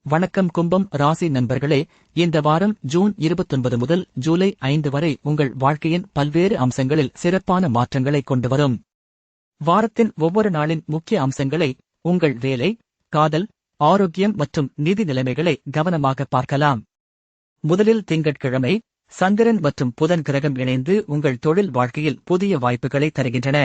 வணக்கம் கும்பம் ராசி நண்பர்களே, இந்த வாரம் ஜூன் 29 முதல் ஜூலை 5 வரை உங்கள் வாழ்க்கையின் பல்வேறு அம்சங்களில் சிறப்பான மாற்றங்களை கொண்டுவரும். வாரத்தின் ஒவ்வொரு நாளின் முக்கிய அம்சங்களை உங்கள் வேலை, காதல், ஆரோக்கியம் மற்றும் நிதி நிலைமைகளை கவனமாக பார்க்கலாம். முதலில் திங்கட்கிழமை, சந்திரன் மற்றும் புதன் கிரகம் இணைந்து உங்கள் தொழில் வாழ்க்கையில் புதிய வாய்ப்புகளை தருகின்றன.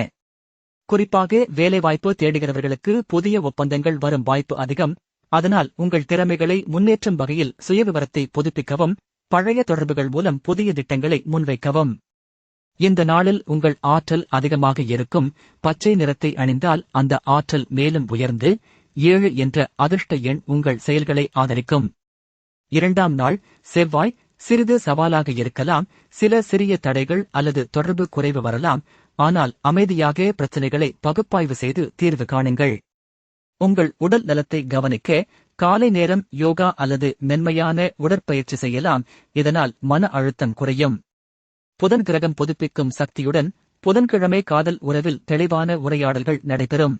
குறிப்பாக வேலைவாய்ப்பு தேடுகிறவர்களுக்கு புதிய ஒப்பந்தங்கள் வரும் வாய்ப்பு அதிகம். அதனால் உங்கள் திறமைகளை முன்னேற்றும் வகையில் சுயவிவரத்தை புதுப்பிக்கவும், பழைய தொடர்புகள் மூலம் புதிய திட்டங்களை முன்வைக்கவும். இந்த நாளில் உங்கள் ஆற்றல் அதிகமாக இருக்கும். பச்சை நிறத்தை அணிந்தால் அந்த ஆற்றல் மேலும் உயர்ந்து 7 என்ற அதிர்ஷ்ட எண் உங்கள் செயல்களை ஆதரிக்கும். இரண்டாம் நாள் செவ்வாய், சிறிது சவாலாக இருக்கலாம். சில சிறிய தடைகள் அல்லது தொடர்பு குறைவு வரலாம். ஆனால் அமைதியாக பிரச்சனைகளை பகுப்பாய்வு செய்து தீர்வு காணுங்கள். உங்கள் உடல் நலத்தை கவனிக்க காலை நேரம் யோகா அல்லது மென்மையான உடற்பயிற்சி செய்யலாம். இதனால் மன அழுத்தம் குறையும். புதன் கிரகம் புதுப்பிக்கும் சக்தியுடன் புதன்கிழமை காதல் உறவில் தெளிவான உரையாடல்கள் நடைபெறும்.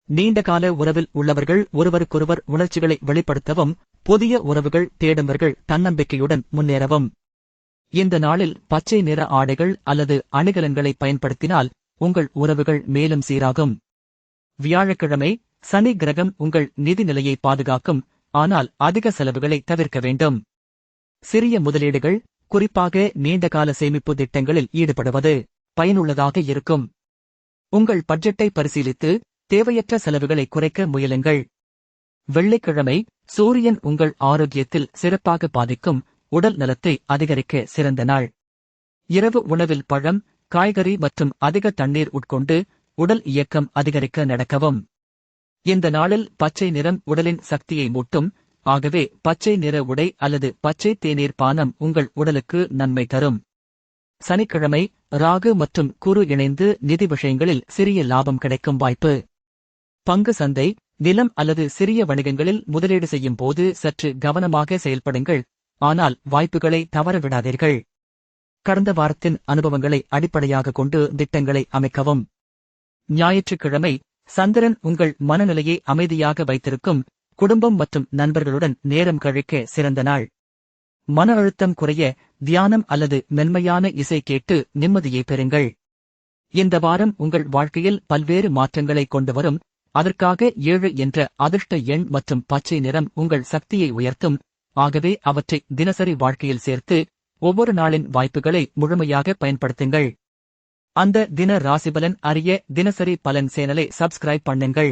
நீண்டகால உறவில் உள்ளவர்கள் ஒருவருக்கொருவர் உணர்ச்சிகளை வெளிப்படுத்தவும், புதிய உறவுகள் தேடுபவர்கள் தன்னம்பிக்கையுடன் முன்னேறவும். இந்த நாளில் பச்சை நிற ஆடைகள் அல்லது அணிகலன்களை பயன்படுத்தினால் உங்கள் உறவுகள் மேலும் சீராகும். வியாழக்கிழமை, சனி கிரகம் உங்கள் நிதி நிலையை பாதுகாக்கும். ஆனால் அதிக செலவுகளை தவிர்க்க வேண்டும். சிறிய முதலீடுகள், குறிப்பாக நீண்டகால சேமிப்பு திட்டங்களில் ஈடுபடுவது பயனுள்ளதாக இருக்கும். உங்கள் பட்ஜெட்டை பரிசீலித்து தேவையற்ற செலவுகளை குறைக்க முயலுங்கள். வெள்ளிக்கிழமை, சூரியன் உங்கள் ஆரோக்கியத்தில் சிறப்பாக பாதிக்கும். உடல் நலத்தை அதிகரிக்க சிறந்த நாள். இரவு உணவில் பழம், காய்கறி மற்றும் அதிக தண்ணீர் உட்கொண்டு உடல் இயக்கம் அதிகரிக்க நடக்கவும். இந்த நாளில் பச்சை நிறம் உடலின் சக்தியை மூட்டும். ஆகவே பச்சை நிற உடை அல்லது பச்சை தேநீர் பானம் உங்கள் உடலுக்கு நன்மை தரும். சனிக்கிழமை, ராகு மற்றும் குரு இணைந்து நிதி விஷயங்களில் சிறிய லாபம் கிடைக்கும் வாய்ப்பு. பங்கு சந்தை, நிலம் அல்லது சிறிய வணிகங்களில் முதலீடு செய்யும் போது சற்று கவனமாக செயல்படுங்கள். ஆனால் வாய்ப்புகளை தவறவிடாதீர்கள். கடந்த வாரத்தின் அனுபவங்களை அடிப்படையாக கொண்டு திட்டங்களை அமைக்கவும். ஞாயிற்றுக்கிழமை, சந்திரன் உங்கள் மனநிலையை அமைதியாக வைத்திருக்கும். குடும்பம் மற்றும் நண்பர்களுடன் நேரம் கழிக்க சிறந்த நாள். மன அழுத்தம் குறைய தியானம் அல்லது மென்மையான இசை கேட்டு நிம்மதியை பெறுங்கள். இந்த வாரம் உங்கள் வாழ்க்கையில் பல்வேறு மாற்றங்களை கொண்டுவரும். அதற்காக 7 என்ற அதிர்ஷ்ட எண் மற்றும் பச்சை நிறம் உங்கள் சக்தியை உயர்த்தும். ஆகவே அவற்றை தினசரி வாழ்க்கையில் சேர்த்து ஒவ்வொரு நாளின் வாய்ப்புகளை முழுமையாக பயன்படுத்துங்கள். அந்த தின ராசிபலன் அறிய தினசரி பலன் சேனலை சப்ஸ்கிரைப் பண்ணுங்கள்.